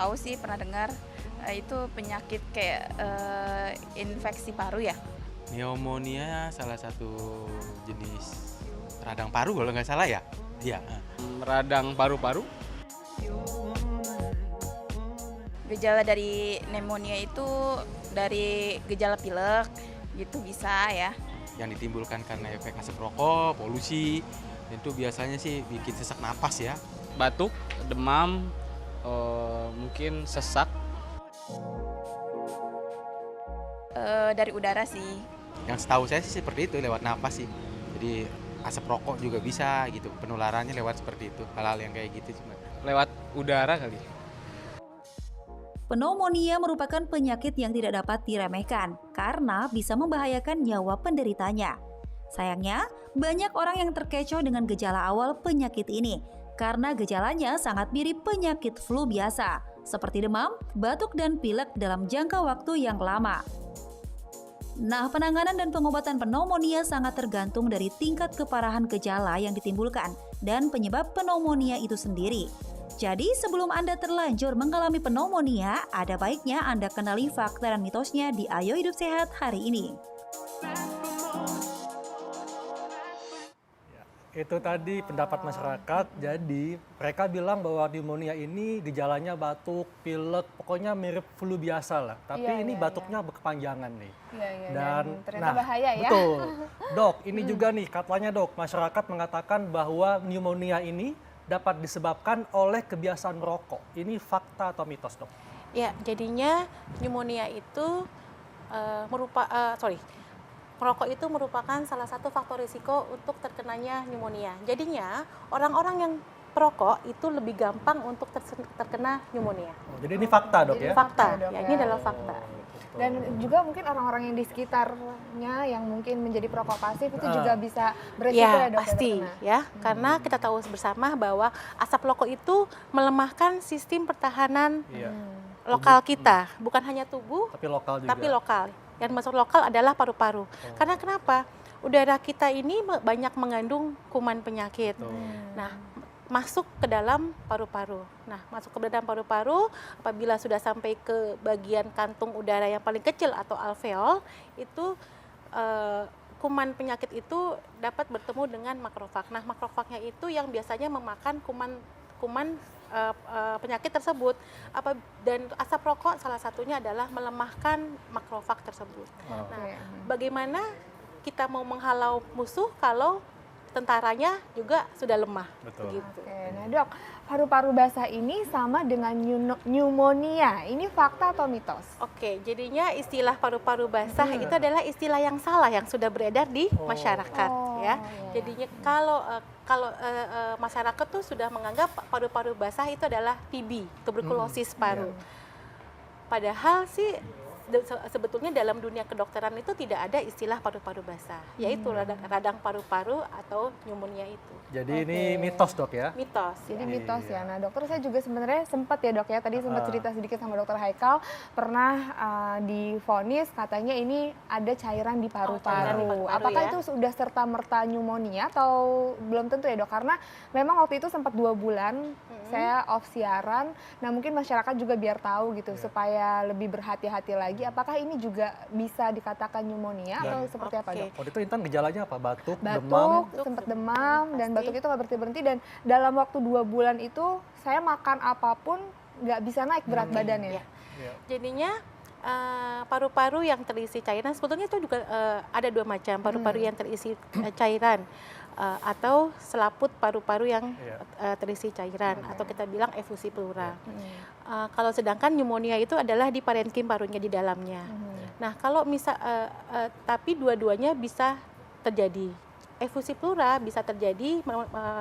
tahu sih, pernah dengar itu penyakit kayak infeksi paru ya. Pneumonia salah satu jenis radang paru kalau nggak salah ya. Iya. Radang paru-paru. Gejala dari pneumonia itu dari gejala pilek gitu bisa ya. Yang ditimbulkan karena efek asap rokok, polusi, dan itu biasanya sih bikin sesak napas ya. Batuk, demam, mungkin sesak. Dari udara sih. Yang setahu saya sih seperti itu, lewat napas sih. Jadi asap rokok juga bisa gitu, penularannya lewat seperti itu. Hal-hal yang kayak gitu cuma. Lewat udara kali. Pneumonia merupakan penyakit yang tidak dapat diremehkan karena bisa membahayakan nyawa penderitanya. Sayangnya, banyak orang yang terkecoh dengan gejala awal penyakit ini karena gejalanya sangat mirip penyakit flu biasa, seperti demam, batuk, dan pilek dalam jangka waktu yang lama. Nah, penanganan dan pengobatan pneumonia sangat tergantung dari tingkat keparahan gejala yang ditimbulkan dan penyebab pneumonia itu sendiri. Jadi, sebelum Anda terlanjur mengalami pneumonia, ada baiknya Anda kenali fakta dan mitosnya di Ayo Hidup Sehat hari ini. Itu tadi pendapat masyarakat, jadi mereka bilang bahwa pneumonia ini gejalanya batuk, pilek, pokoknya mirip flu biasa lah. Tapi ini batuknya berkepanjangan nih. Dan ternyata bahaya ya. Betul. Dok, ini juga nih katanya dok, masyarakat mengatakan bahwa pneumonia ini dapat disebabkan oleh kebiasaan merokok. Ini fakta atau mitos dok? Ya, jadinya pneumonia itu merokok itu merupakan salah satu faktor risiko untuk terkenanya pneumonia. Jadinya orang-orang yang perokok itu lebih gampang untuk terkena pneumonia. Oh, jadi ini fakta dok ya? Fakta, Dok, ya, ya. ini adalah fakta. Dan juga mungkin orang-orang yang di sekitarnya yang mungkin menjadi perokok pasif itu juga bisa beresiko ya dok? Pasti ya, karena kita tahu bersama bahwa asap rokok itu melemahkan sistem pertahanan lokal kita, bukan hanya tubuh, tapi lokal juga. tapi lokal. Yang masuk lokal adalah paru-paru. Karena kenapa? Udara kita ini banyak mengandung kuman penyakit. Nah, masuk ke dalam paru-paru. Nah, masuk ke dalam paru-paru, apabila sudah sampai ke bagian kantung udara yang paling kecil atau alveol, itu kuman penyakit itu dapat bertemu dengan makrofag. Nah, makrofagnya itu yang biasanya memakan kuman penyakit tersebut. Dan asap rokok salah satunya adalah melemahkan makrofag tersebut. Nah, bagaimana kita mau menghalau musuh kalau tentaranya juga sudah lemah? Betul. Begitu. Nah dok, paru-paru basah ini sama dengan pneumonia. Ini fakta atau mitos? Oke, jadinya istilah paru-paru basah itu adalah istilah yang salah yang sudah beredar di masyarakat, ya. Jadinya kalau masyarakat tuh sudah menganggap paru-paru basah itu adalah TB, tuberkulosis paru. Padahal sih sebetulnya dalam dunia kedokteran itu tidak ada istilah paru-paru basah, yaitu radang paru-paru atau pneumonia itu. Jadi ini mitos dok ya? Mitos. Jadi mitos ya. Nah dokter, saya juga sebenarnya sempat ya dok ya, tadi sempat cerita sedikit sama dokter Haikal, pernah divonis katanya ini ada cairan di paru-paru. Cairan di paru-paru, Apakah ya? itu sudah serta-merta pneumonia atau belum tentu ya dok? Karena memang waktu itu sempat 2 bulan saya off siaran. Nah mungkin masyarakat juga biar tahu gitu supaya lebih berhati-hati lagi. Apakah ini juga bisa dikatakan pneumonia atau seperti apa dok? Waktu itu Intan gejalanya apa? Batuk, demam? Batuk, sempat demam, dan batuk itu nggak berhenti-berhenti, dan dalam waktu 2 bulan itu saya makan apapun nggak bisa naik berat badannya. Jadinya paru-paru yang terisi cairan sebetulnya itu juga ada 2 macam, paru-paru yang terisi cairan atau selaput paru-paru yang terisi cairan atau kita bilang efusi pleura. Kalau sedangkan pneumonia itu adalah di parenkim parunya di dalamnya. Nah, kalau tapi dua-duanya bisa terjadi. Efusi pleura bisa terjadi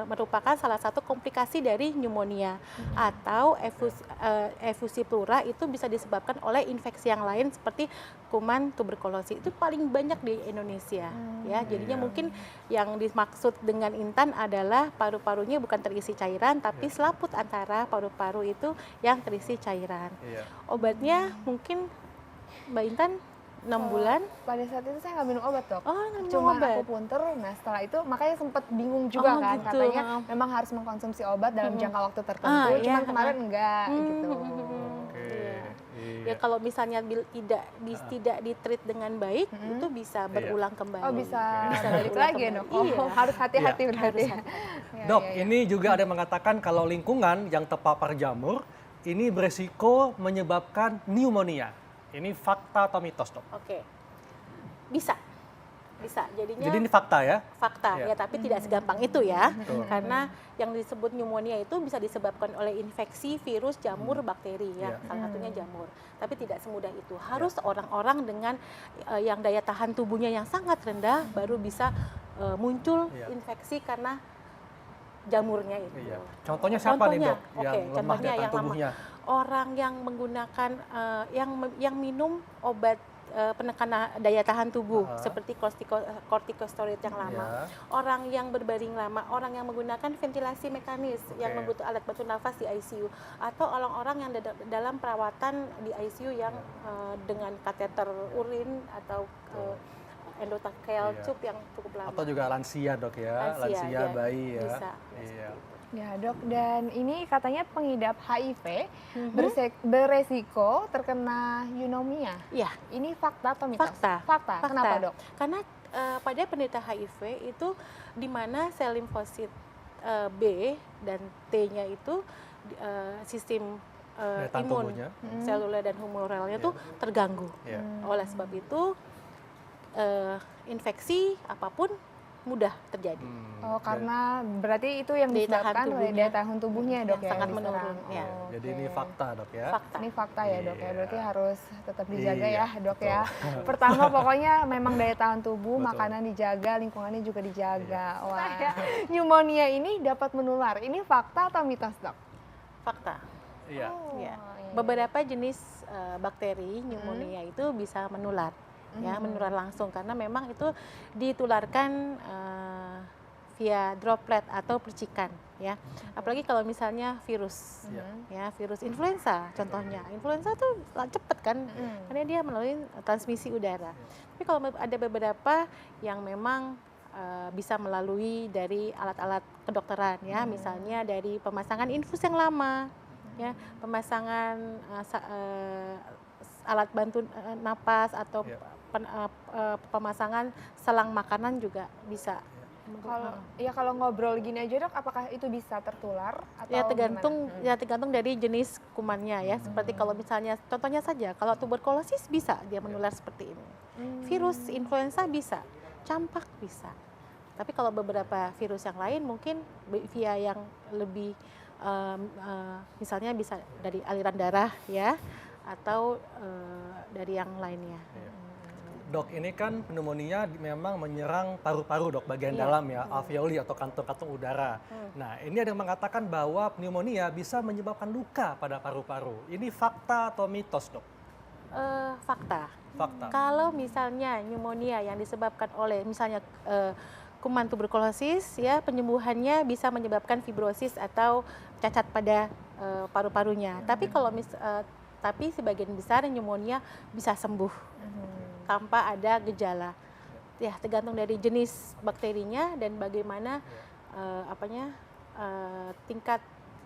merupakan salah satu komplikasi dari pneumonia, atau efusi pleura itu bisa disebabkan oleh infeksi yang lain seperti kuman tuberkulosis. Itu paling banyak di Indonesia ya. Jadinya mungkin yang dimaksud dengan Intan adalah paru-parunya bukan terisi cairan tapi selaput antara paru-paru itu yang terisi cairan. Obatnya mungkin Mbak Intan 6 bulan. Pada saat itu saya nggak minum obat dok. Oh, nggak minum Cuma obat. akupuntur. Nah setelah itu makanya sempat bingung juga kan, gitu. katanya memang harus mengkonsumsi obat dalam jangka waktu tertentu. Iya. Cuman kemarin enggak gitu. Ya kalau misalnya tidak ditreat dengan baik, itu bisa berulang kembali. Oh bisa Bisa balik berulang lagi ya dok? kembali. Oh Iya. harus hati-hati Iya. berarti. Harus Ya, Dok, ya, ya. ini juga ada yang mengatakan kalau lingkungan yang terpapar jamur ini beresiko menyebabkan pneumonia. Ini fakta atau mitos, Dok? Oke, bisa. Jadinya Jadi ini fakta ya? fakta Iya. ya, tapi tidak segampang itu ya. Betul. Karena yang disebut pneumonia itu bisa disebabkan oleh infeksi virus, jamur, bakteri ya. Iya. Salah satunya jamur. Tapi tidak semudah itu. Harus orang-orang dengan yang daya tahan tubuhnya yang sangat rendah baru bisa muncul Iya. infeksi karena jamurnya itu. Iya. Contohnya siapa nih, Dok? Oke, Yang lemah contohnya daya tahan yang lama. tubuhnya. Orang yang menggunakan yang minum obat penekan daya tahan tubuh seperti kortikosteroid yang lama, Ya. orang yang berbaring lama, orang yang menggunakan ventilasi mekanis yang Oke. membutuhkan alat bantu nafas di ICU, atau orang-orang yang dalam perawatan di ICU yang dengan kateter urin atau endotracheal Iya. tube yang cukup lama. Atau juga lansia, Dok ya? Lansia, ya, bayi ya. bisa, Iya. Ya dok, dan ini katanya pengidap HIV Mhm. beresiko terkena pneumonia. Iya. Ini fakta atau mitos? Fakta. Fakta. Kenapa dok? Karena pada penderita HIV itu di mana sel limfosit B dan T-nya itu sistem Daya tahan imun tubuhnya. seluler dan humoralnya Iya. tuh terganggu. Iya. Oleh sebab itu infeksi apapun mudah terjadi. Oh, karena berarti itu yang Daya tahan disebabkan oleh tubuhnya. daya tahan tubuhnya dok Yang ya. sangat yang menurun, diserang. ya. Oh, Jadi oke. ini fakta, Dok ya? Fakta. Ini fakta ya dok ya, Iya. berarti harus tetap dijaga Iya, ya dok betul. ya. Pertama pokoknya memang daya tahan tubuh, Betul. makanan dijaga, lingkungannya juga dijaga. Iya. Wah, pneumonia ini dapat menular. Ini fakta atau mitos dok? Fakta. Iya. Oh, Ya. iya. Beberapa jenis bakteri pneumonia itu bisa menular, ya menular langsung karena memang itu ditularkan via droplet atau percikan, ya. Apalagi kalau misalnya virus, Iya. ya virus influenza contohnya. Influenza tuh cepet kan, karena dia melalui transmisi udara. Tapi kalau ada beberapa yang memang bisa melalui dari alat-alat kedokteran, ya, misalnya dari pemasangan infus yang lama, ya, pemasangan alat bantu napas atau Iya. pemasangan selang makanan juga bisa. Kalau ngobrol gini aja dok, apakah itu bisa tertular atau Ya tergantung gimana? ya tergantung dari jenis kumannya ya. Seperti kalau misalnya contohnya saja kalau tuberkulosis bisa dia menular seperti ini. Virus influenza bisa, campak bisa. Tapi kalau beberapa virus yang lain mungkin via yang lebih misalnya bisa dari aliran darah ya atau dari yang lainnya. Dok, ini kan pneumonia memang menyerang paru-paru, Dok, bagian Iya. dalam ya, alveoli atau kantung-kantung udara. Nah, ini ada yang mengatakan bahwa pneumonia bisa menyebabkan luka pada paru-paru. Ini fakta atau mitos, Dok? Fakta. Fakta. Kalau misalnya pneumonia yang disebabkan oleh misalnya kuman tuberkulosis ya penyembuhannya bisa menyebabkan fibrosis atau cacat pada paru-parunya. Tapi kalau tapi sebagian besar pneumonia bisa sembuh tanpa ada gejala. Ya tergantung dari jenis bakterinya dan bagaimana tingkat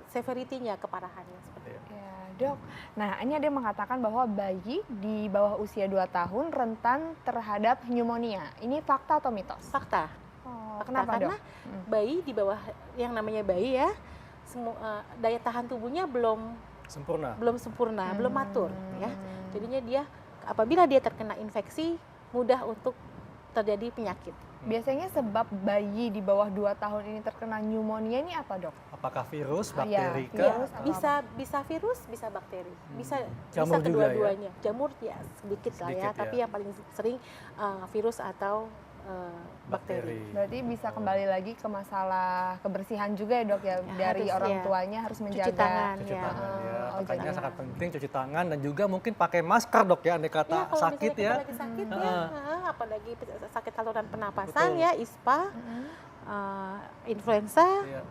severity-nya, keparahannya seperti itu. Ya, dok. Nah, ini ada yang mengatakan bahwa bayi di bawah usia 2 tahun rentan terhadap pneumonia. Ini fakta atau mitos? Fakta. Oh, Fakta, kenapa karena dok? bayi di bawah yang namanya bayi ya daya tahan tubuhnya belum Sempurna. sempurna, belum matur ya. Jadinya dia apabila dia terkena infeksi mudah untuk terjadi penyakit. Biasanya sebab bayi di bawah 2 tahun ini terkena pneumonia ini apa dok? Apakah virus, Iya, bakteri iya. kah? Virus atau Bisa virus, bisa bakteri, bisa Jamur juga ya? kedua-duanya. Jamur ya sedikit lah ya, Sedikit tapi ya. yang paling sering virus atau bakteri. Berarti bisa kembali lagi ke masalah kebersihan juga ya dok ya, Ya, dari harus, orang ya. tuanya harus menjaga. Cuci tangan Cuci ya. tangan ya. Oh, Makanya jadi- sangat penting cuci tangan dan juga mungkin pakai masker, Dok ya, andai kata Ya, kalau sakit misalnya ya. kita lagi sakit ya, apalagi sakit saluran pernapasan Betul. ya, ISPA, influenza, Iya.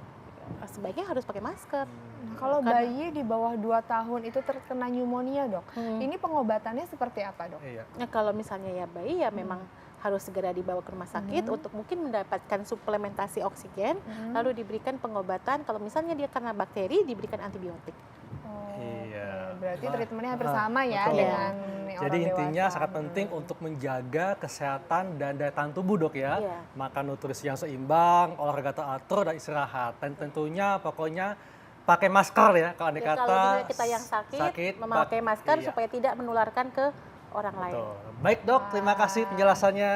sebaiknya harus pakai masker. Nah, kalau Karena- bayi di bawah 2 tahun itu terkena pneumonia dok, ini pengobatannya seperti apa dok? Iya. Nah, kalau misalnya ya bayi ya memang harus segera dibawa ke rumah sakit untuk mungkin mendapatkan suplementasi oksigen, lalu diberikan pengobatan. Kalau misalnya dia karena bakteri, diberikan antibiotik. Oh, Iya. oke. berarti Wah, treatmentnya hampir sama ya betul. dengan Jadi orang intinya dewasa. sangat penting untuk menjaga kesehatan dan daya tahan tubuh dok ya. Iya. Makan nutrisi yang seimbang, olahraga teratur dan istirahat. Dan tentunya pokoknya pakai masker ya kalau andai Ya, kata kalau misalnya kita yang sakit, memakai masker iya. supaya tidak menularkan ke orang lain. Betul. Baik dok, terima kasih penjelasannya.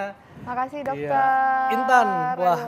Makasih dokter. Iya. Intan, wah